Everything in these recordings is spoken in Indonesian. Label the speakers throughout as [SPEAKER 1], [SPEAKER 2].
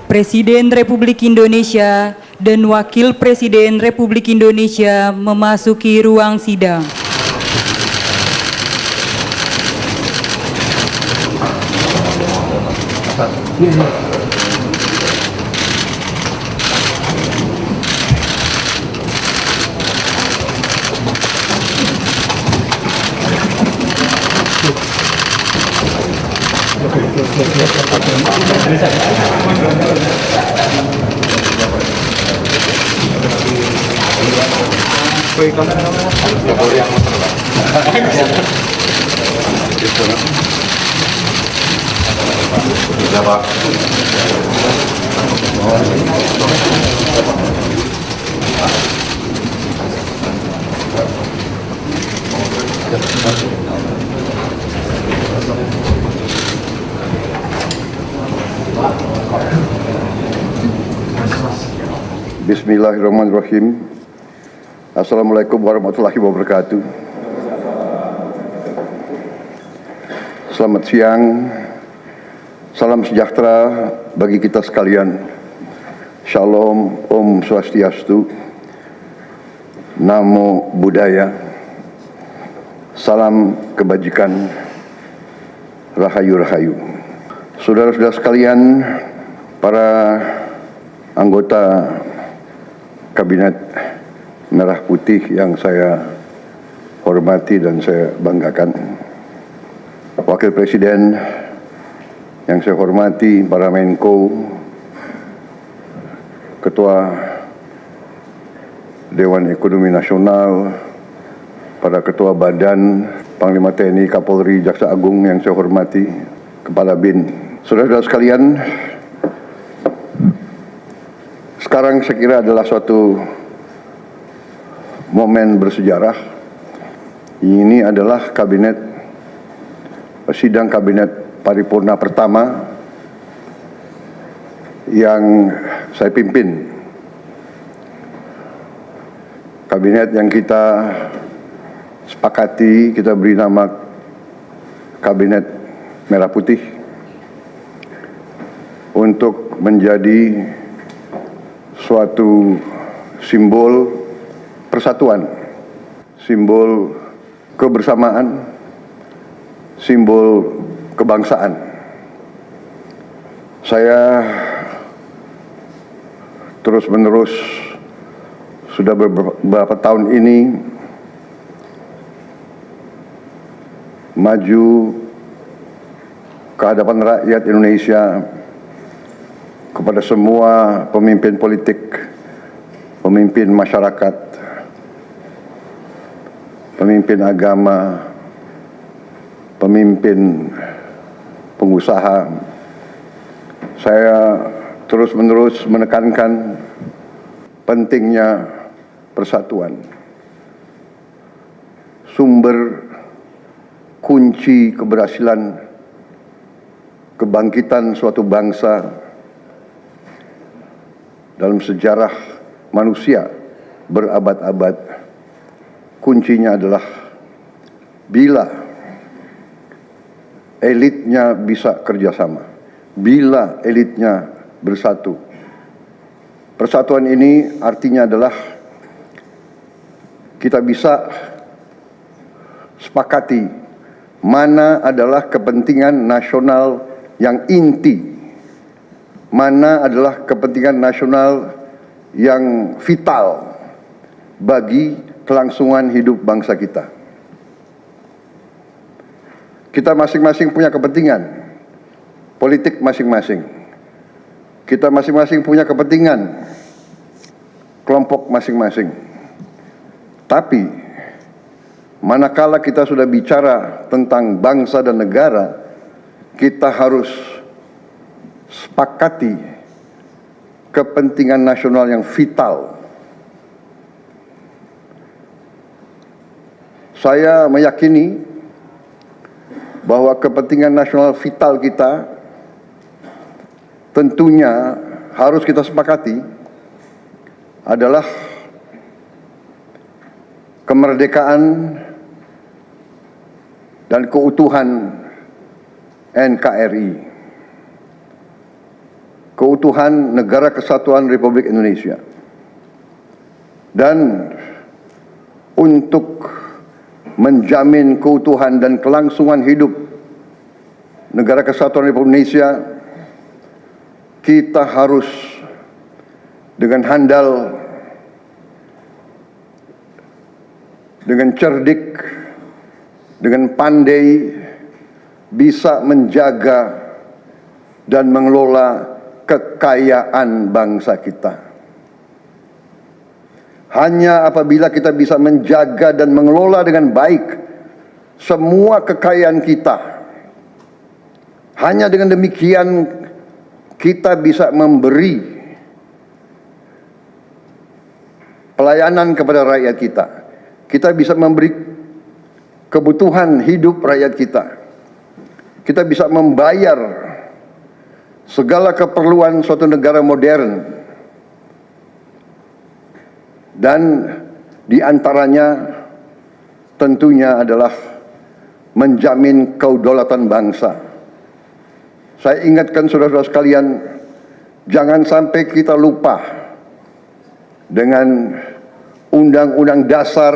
[SPEAKER 1] Presiden Republik Indonesia dan Wakil Presiden Republik Indonesia memasuki ruang sidang.
[SPEAKER 2] Bismillahirrahmanirrahim. Assalamualaikum warahmatullahi wabarakatuh. Selamat siang. Salam sejahtera bagi kita sekalian. Shalom, Om Swastiastu, Namo Buddhaya, salam kebajikan, rahayu-rahayu. Saudara-saudara sekalian, para anggota Kabinet Merah Putih yang saya hormati dan saya banggakan, Wakil Presiden yang saya hormati, para Menko, Ketua Dewan Ekonomi Nasional, para Ketua Badan, Panglima TNI, Kapolri, Jaksa Agung yang saya hormati, Kepala BIN, saudara-saudara sekalian, sekarang saya kira adalah suatu momen bersejarah. Ini adalah sidang kabinet paripurna pertama yang saya pimpin. Kabinet yang kita sepakati, kita beri nama Kabinet Merah Putih untuk menjadi suatu simbol persatuan, simbol kebersamaan, simbol kebangsaan. Saya terus-menerus sudah beberapa tahun ini maju ke hadapan rakyat Indonesia, kepada semua pemimpin politik, pemimpin masyarakat, pemimpin agama, pemimpin pengusaha. Saya terus-menerus menekankan pentingnya persatuan. Sumber kunci keberhasilan kebangkitan suatu bangsa dalam sejarah manusia berabad-abad, kuncinya adalah bila elitnya bisa kerjasama, bila elitnya bersatu. Persatuan ini artinya adalah kita bisa sepakati mana adalah kepentingan nasional yang inti, mana adalah kepentingan nasional yang vital bagi kelangsungan hidup bangsa kita. Kita masing-masing punya kepentingan politik masing-masing. Kita masing-masing punya kepentingan kelompok masing-masing. Tapi manakala kita sudah bicara tentang bangsa dan negara, kita harus sepakati kepentingan nasional yang vital. Saya meyakini bahwa kepentingan nasional vital kita tentunya harus kita sepakati adalah kemerdekaan dan keutuhan NKRI. keutuhan Negara Kesatuan Republik Indonesia. Dan untuk menjamin keutuhan dan kelangsungan hidup Negara Kesatuan Republik Indonesia, kita harus dengan handal, dengan cerdik, dengan pandai bisa menjaga dan mengelola kekayaan bangsa kita. Hanya apabila kita bisa menjaga dan mengelola dengan baik semua kekayaan kita, hanya dengan demikian kita bisa memberi pelayanan kepada rakyat kita. Kita bisa memberi kebutuhan hidup rakyat kita. Kita bisa membayar segala keperluan suatu negara modern. Dan di antaranya tentunya adalah menjamin kedaulatan bangsa. Saya ingatkan saudara-saudara sekalian, jangan sampai kita lupa dengan Undang-Undang Dasar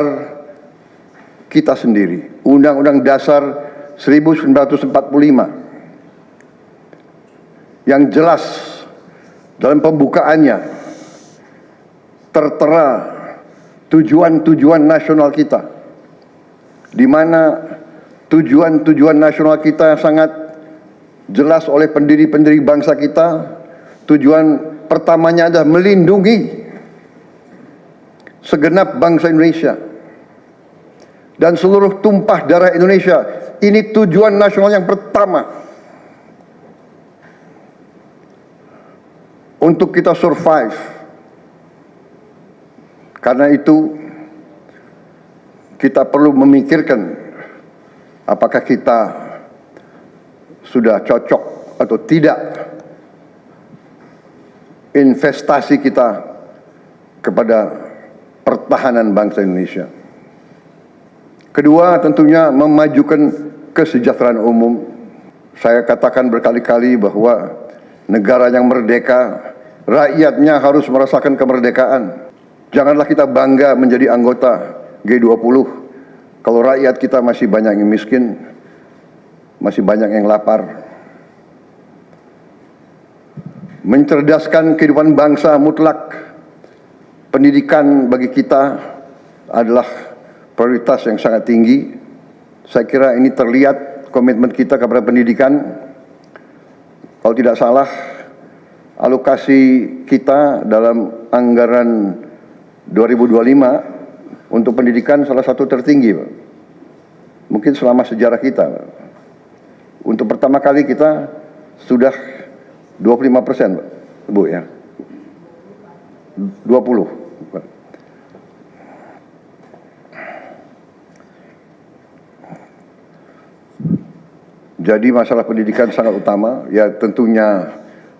[SPEAKER 2] kita sendiri, Undang-Undang Dasar 1945, yang jelas dalam pembukaannya tertera tujuan-tujuan nasional kita, di mana tujuan-tujuan nasional kita sangat jelas oleh pendiri-pendiri bangsa kita. Tujuan pertamanya adalah melindungi segenap bangsa Indonesia dan seluruh tumpah darah Indonesia. Ini tujuan nasional yang pertama untuk kita survive. Karena itu kita perlu memikirkan apakah kita sudah cocok atau tidak investasi kita kepada pertahanan bangsa Indonesia. Kedua, tentunya memajukan kesejahteraan umum. Saya katakan berkali-kali bahwa negara yang merdeka, rakyatnya harus merasakan kemerdekaan. Janganlah kita bangga menjadi anggota G20 kalau rakyat kita masih banyak yang miskin, masih banyak yang lapar. Mencerdaskan kehidupan bangsa mutlak. Pendidikan bagi kita adalah prioritas yang sangat tinggi. Saya kira ini terlihat komitmen kita kepada pendidikan. Kalau tidak salah, alokasi kita dalam anggaran 2025 untuk pendidikan salah satu tertinggi, Pak. Mungkin selama sejarah kita, Pak. Untuk pertama kali kita sudah 25%, Pak. Bu ya. 20. Jadi masalah pendidikan sangat utama. Ya tentunya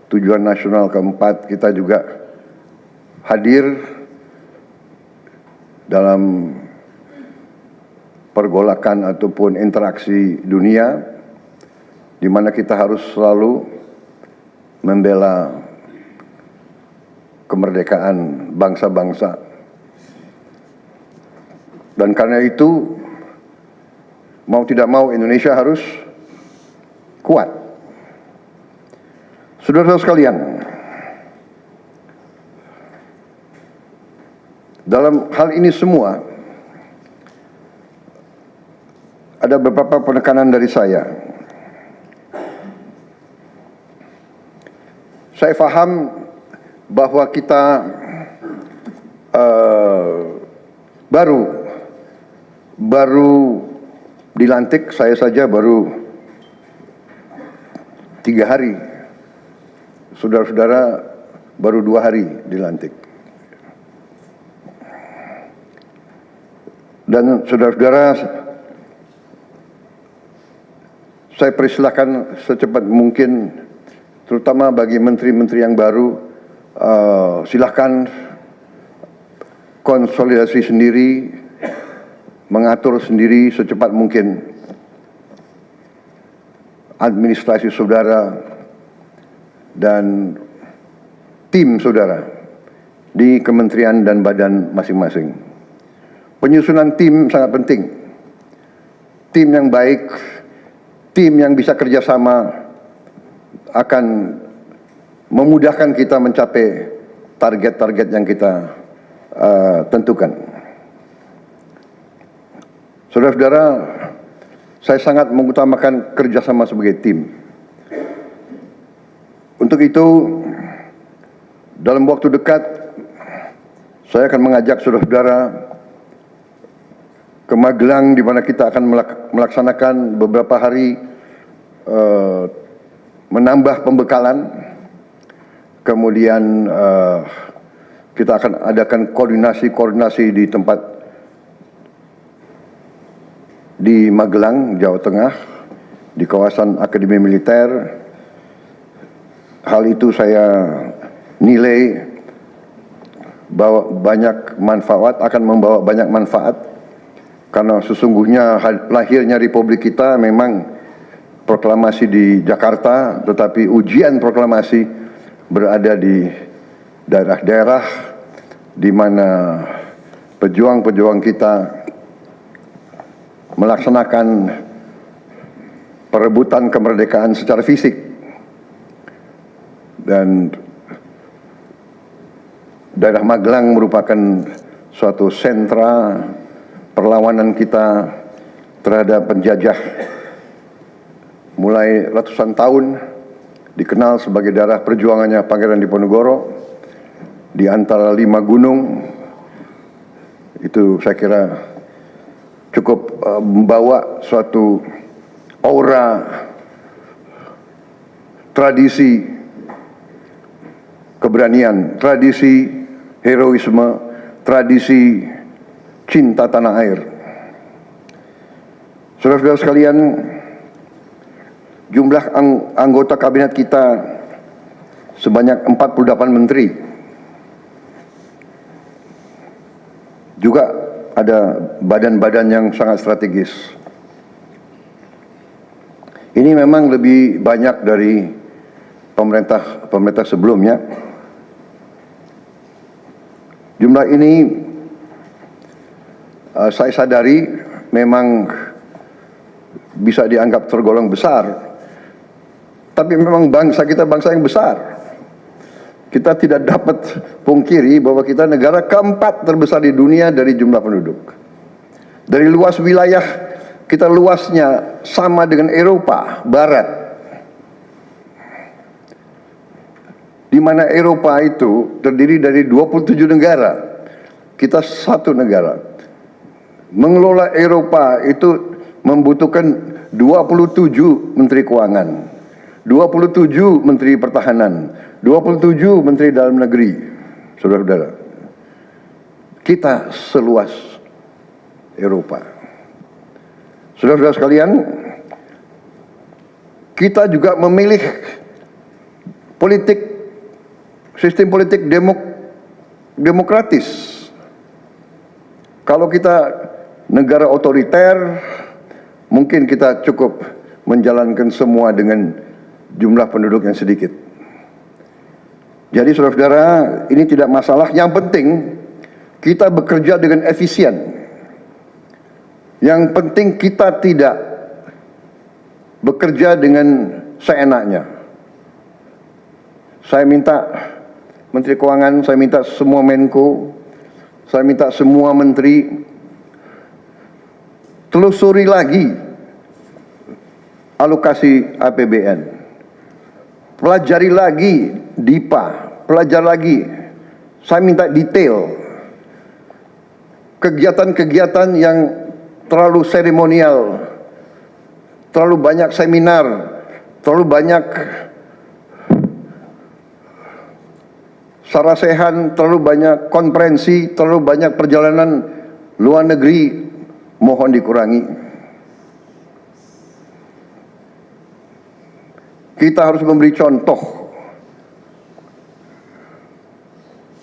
[SPEAKER 2] tujuan nasional keempat kita juga hadir dalam pergolakan ataupun interaksi dunia, di mana kita harus selalu membela kemerdekaan bangsa-bangsa. Dan karena itu, mau tidak mau Indonesia harus kuat. Saudara-saudara sekalian, dalam hal ini semua ada beberapa penekanan dari saya. Saya paham bahwa kita baru dilantik, saya saja baru 3 hari, saudara-saudara baru 2 hari dilantik. Dan saudara-saudara, saya persilahkan secepat mungkin, terutama bagi menteri-menteri yang baru, silahkan konsolidasi sendiri, mengatur sendiri secepat mungkin administrasi saudara, dan tim saudara di kementerian dan badan masing-masing. Penyusunan tim sangat penting. Tim yang baik, tim yang bisa kerjasama akan memudahkan kita mencapai target-target yang kita tentukan. Saudara-saudara, saya sangat mengutamakan kerjasama sebagai tim. Untuk itu, dalam waktu dekat, saya akan mengajak saudara-saudara ke Magelang, di mana kita akan melaksanakan beberapa hari menambah pembekalan. Kemudian kita akan adakan koordinasi di tempat di Magelang, Jawa Tengah, di kawasan Akademi Militer. Hal itu saya nilai bahwa akan membawa banyak manfaat. Karena sesungguhnya lahirnya Republik kita memang proklamasi di Jakarta, tetapi ujian proklamasi berada di daerah-daerah di mana pejuang-pejuang kita melaksanakan perebutan kemerdekaan secara fisik. Dan daerah Magelang merupakan suatu sentra perlawanan kita terhadap penjajah. Mulai ratusan tahun dikenal sebagai daerah perjuangannya Pangeran Diponegoro. Di antara 5 gunung, itu saya kira cukup membawa suatu aura tradisi keberanian, tradisi heroisme, tradisi cinta tanah air. Saudara-saudara sekalian, jumlah anggota kabinet kita sebanyak 48 menteri. Juga ada badan-badan yang sangat strategis. Ini memang lebih banyak dari pemerintah sebelumnya. Jumlah ini saya sadari memang bisa dianggap tergolong besar, tapi memang bangsa kita bangsa yang besar. Kita tidak dapat pungkiri bahwa kita negara keempat terbesar di dunia dari jumlah penduduk. Dari luas wilayah, kita luasnya sama dengan Eropa Barat. Di mana Eropa itu terdiri dari 27 negara. Kita satu negara. Mengelola Eropa itu membutuhkan 27 menteri keuangan, 27 menteri pertahanan, 27 menteri dalam negeri. Saudara-saudara, kita seluas Eropa. Saudara-saudara sekalian, kita juga memilih sistem politik demokratis. Kalau kita negara otoriter, mungkin kita cukup menjalankan semua dengan jumlah penduduk yang sedikit. Jadi saudara-saudara, ini tidak masalah. Yang penting kita bekerja dengan efisien. Yang penting kita tidak bekerja dengan seenaknya. Saya minta Menteri Keuangan, saya minta semua Menko, saya minta semua menteri telusuri lagi alokasi APBN. Pelajari lagi DIPA, pelajari lagi. Saya minta detail. Kegiatan-kegiatan yang terlalu seremonial, terlalu banyak seminar, terlalu banyak sarasehan, terlalu banyak konferensi, terlalu banyak perjalanan luar negeri, mohon dikurangi. Kita harus memberi contoh.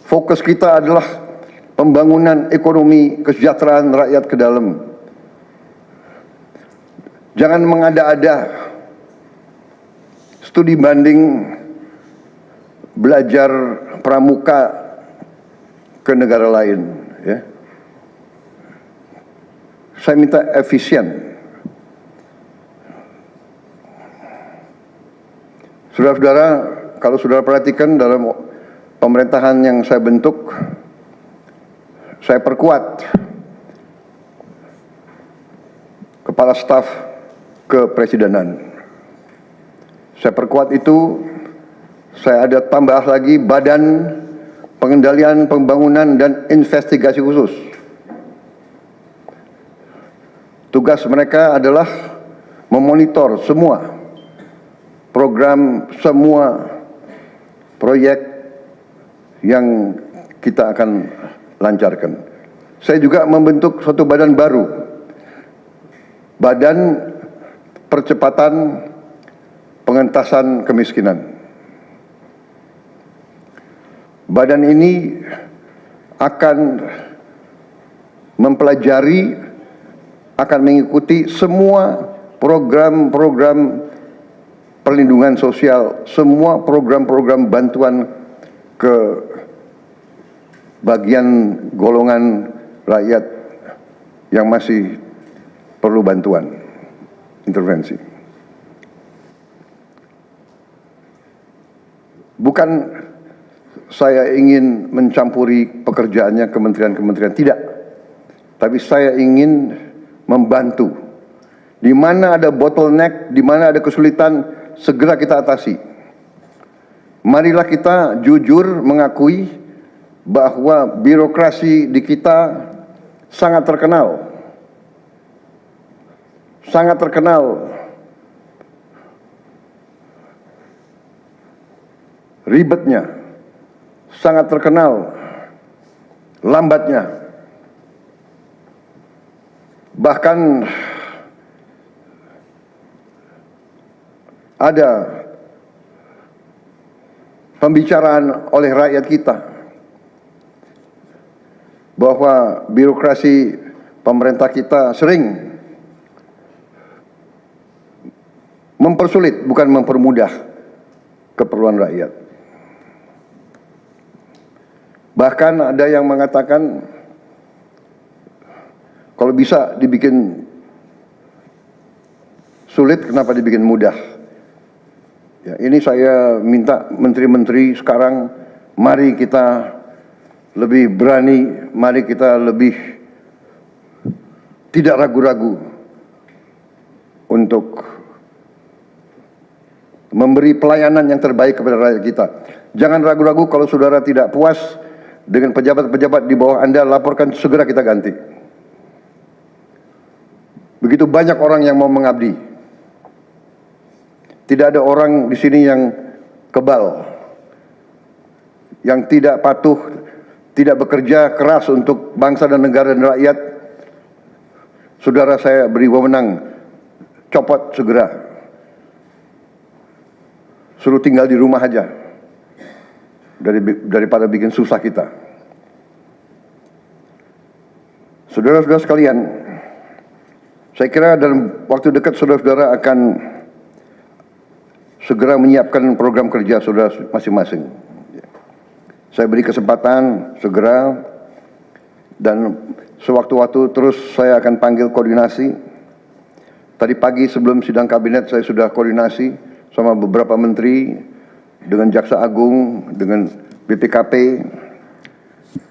[SPEAKER 2] Fokus kita adalah pembangunan ekonomi, kesejahteraan rakyat ke dalam. Jangan mengada-ada. Studi banding belajar pramuka ke negara lain, ya. Saya minta efisien. Saudara-saudara, kalau saudara perhatikan dalam pemerintahan yang saya bentuk, saya perkuat kepala staf kepresidenan. Saya perkuat itu, saya ada tambah lagi Badan Pengendalian Pembangunan dan Investigasi Khusus. Tugas mereka adalah memonitor semua program, semua proyek yang kita akan lancarkan. Saya juga membentuk suatu badan baru, Badan Percepatan Pengentasan Kemiskinan. Badan ini akan mempelajari, akan mengikuti semua program-program perlindungan sosial, semua program-program bantuan ke bagian golongan rakyat yang masih perlu bantuan, intervensi. Bukan saya ingin mencampuri pekerjaannya kementerian-kementerian, tidak. Tapi saya ingin membantu. Di mana ada bottleneck, di mana ada kesulitan, segera kita atasi. Marilah kita jujur mengakui bahwa birokrasi di kita sangat terkenal. Sangat terkenal ribetnya, sangat terkenal lambatnya. Bahkan ada pembicaraan oleh rakyat kita bahwa birokrasi pemerintah kita sering mempersulit, bukan mempermudah keperluan rakyat. Bahkan ada yang mengatakan kalau bisa dibikin sulit, kenapa dibikin mudah? Ya, ini saya minta menteri-menteri sekarang, mari kita lebih berani, mari kita lebih tidak ragu-ragu untuk memberi pelayanan yang terbaik kepada rakyat kita. Jangan ragu-ragu, kalau saudara tidak puas dengan pejabat-pejabat di bawah Anda, laporkan, segera kita ganti. Begitu banyak orang yang mau mengabdi. Tidak ada orang di sini yang kebal, yang tidak patuh, tidak bekerja keras untuk bangsa dan negara dan rakyat. Saudara, saya beri wewenang, copot segera. Suruh tinggal di rumah aja, daripada bikin susah kita. Saudara-saudara sekalian, saya kira dalam waktu dekat saudara-saudara akan segera menyiapkan program kerja saudara masing-masing. Saya beri kesempatan segera, dan sewaktu-waktu terus saya akan panggil koordinasi. Tadi pagi sebelum sidang kabinet saya sudah koordinasi sama beberapa menteri, dengan Jaksa Agung, dengan BPKP,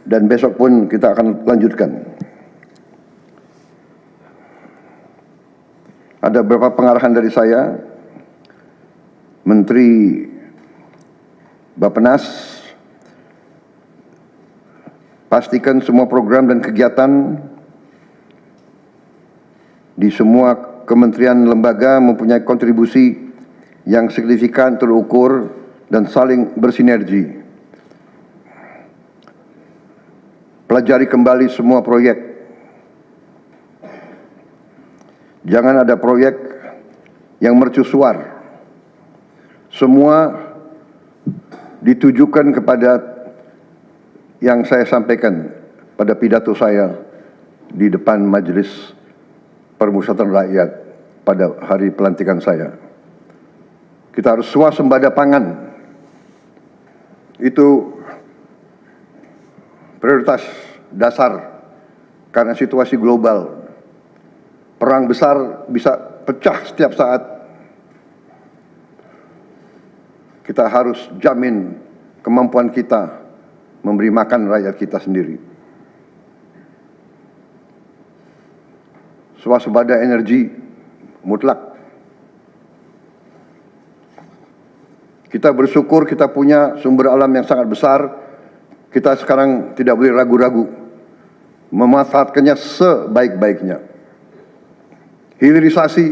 [SPEAKER 2] dan besok pun kita akan lanjutkan. Ada beberapa pengarahan dari saya, Menteri Bappenas, pastikan semua program dan kegiatan di semua kementerian lembaga mempunyai kontribusi yang signifikan, terukur, dan saling bersinergi. Pelajari kembali semua proyek. Jangan ada proyek yang mercusuar. Semua ditujukan kepada yang saya sampaikan pada pidato saya di depan Majelis Permusyawaratan Rakyat pada hari pelantikan saya. Kita harus swasembada pangan. itu prioritas dasar karena situasi global. Perang besar bisa pecah setiap saat. Kita harus jamin kemampuan kita memberi makan rakyat kita sendiri. Swasembada energi mutlak. Kita bersyukur kita punya sumber alam yang sangat besar. Kita sekarang tidak boleh ragu-ragu memanfaatkannya sebaik-baiknya. Hilirisasi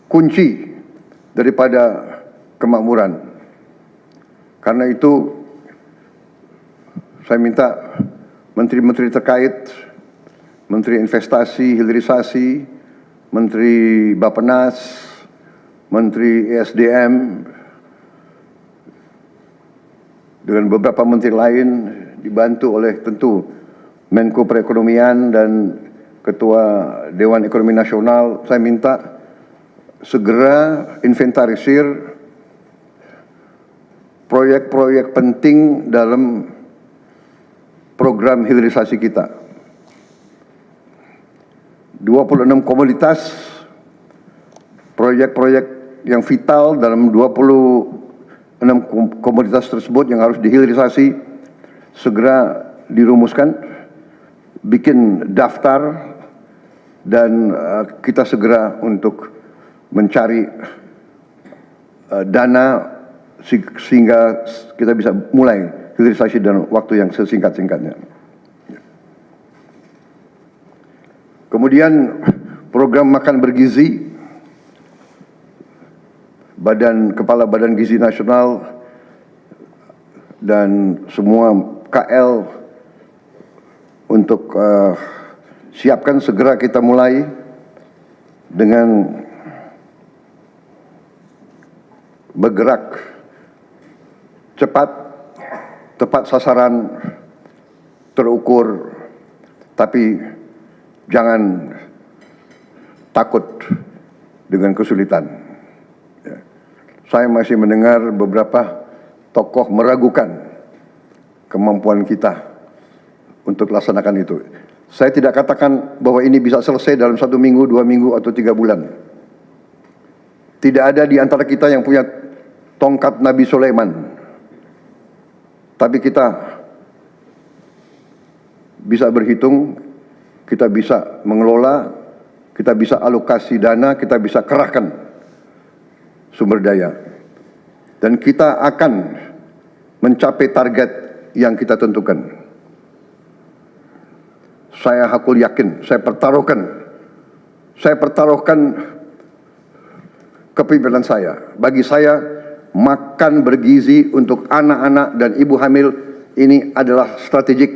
[SPEAKER 2] kunci daripada kemakmuran. Karena itu saya minta menteri-menteri terkait, Menteri Investasi, Hilirisasi, Menteri Bappenas, Menteri ESDM, dengan beberapa menteri lain dibantu oleh tentu Menko Perekonomian dan Ketua Dewan Ekonomi Nasional. Saya minta segera inventarisir proyek-proyek penting dalam program hilirisasi kita. 26 komoditas, proyek-proyek yang vital dalam 26 komoditas tersebut yang harus dihilirisasi segera dirumuskan, bikin daftar, dan kita segera untuk mencari dana sehingga kita bisa mulai hilirisasi dalam waktu yang sesingkat-singkatnya. Kemudian program makan bergizi, Kepala Badan Gizi Nasional dan semua KL untuk siapkan segera kita mulai dengan bergerak cepat, tepat sasaran, terukur, tapi jangan takut dengan kesulitan. Saya masih mendengar beberapa tokoh meragukan kemampuan kita untuk laksanakan itu. Saya tidak katakan bahwa ini bisa selesai dalam 1 minggu, 2 minggu, atau 3 bulan. Tidak ada di antara kita yang punya tongkat Nabi Sulaiman. Tapi kita bisa berhitung, kita bisa mengelola, kita bisa alokasi dana, kita bisa kerahkan sumber daya. Dan kita akan mencapai target yang kita tentukan. Saya hakul yakin, saya pertaruhkan kepemimpinan saya. Bagi saya, makan bergizi untuk anak-anak dan ibu hamil ini adalah strategik.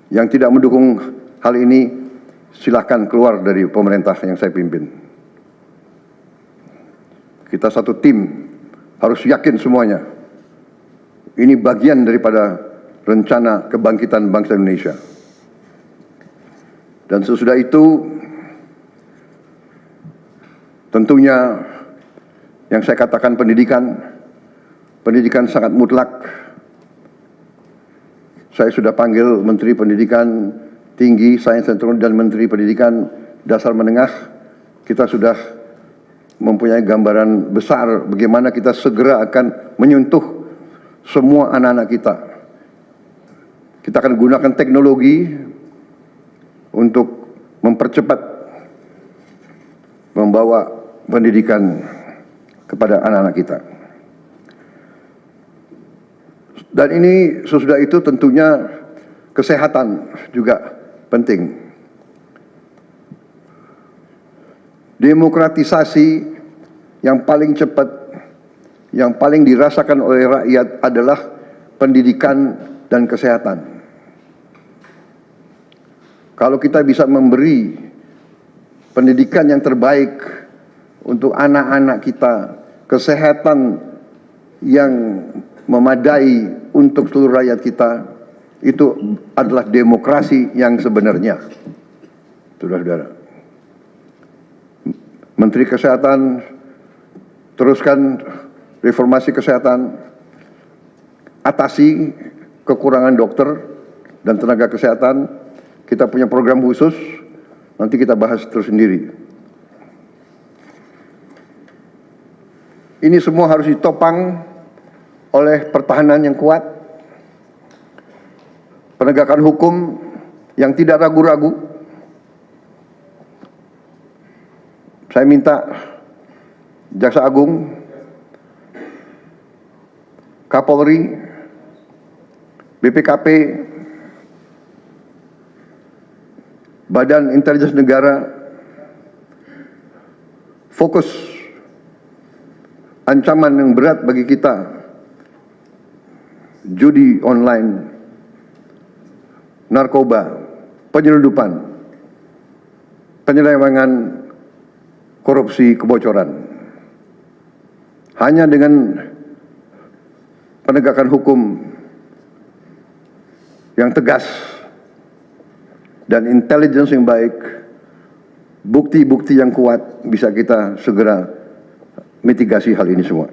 [SPEAKER 2] Yang tidak mendukung hal ini, silakan keluar dari pemerintah yang saya pimpin. Kita satu tim, harus yakin semuanya. Ini bagian daripada rencana kebangkitan bangsa Indonesia. Dan sesudah itu, tentunya yang saya katakan pendidikan sangat mutlak. Saya sudah panggil Menteri Pendidikan Tinggi, Sains dan Teknologi dan Menteri Pendidikan Dasar Menengah. Kita sudah mempunyai gambaran besar bagaimana kita segera akan menyentuh semua anak-anak kita. Kita akan gunakan teknologi untuk mempercepat membawa pendidikan kepada anak-anak kita. Dan ini sesudah itu tentunya kesehatan juga penting. Demokratisasi yang paling cepat, yang paling dirasakan oleh rakyat adalah pendidikan dan kesehatan. Kalau kita bisa memberi pendidikan yang terbaik untuk anak-anak kita, kesehatan yang memadai untuk seluruh rakyat kita, itu adalah demokrasi yang sebenarnya. Saudara-saudara, Menteri Kesehatan teruskan reformasi kesehatan, atasi kekurangan dokter dan tenaga kesehatan. Kita punya program khusus, nanti kita bahas tersendiri. Ini semua harus ditopang oleh pertahanan yang kuat, penegakan hukum yang tidak ragu-ragu. Saya minta Jaksa Agung, Kapolri, BPKP, Badan Intelijen Negara fokus ancaman yang berat bagi kita, judi online, narkoba, penyelundupan, penyelewengan, korupsi, kebocoran. Hanya dengan penegakan hukum yang tegas dan intelligence yang baik, bukti-bukti yang kuat, bisa kita segera mitigasi hal ini semua.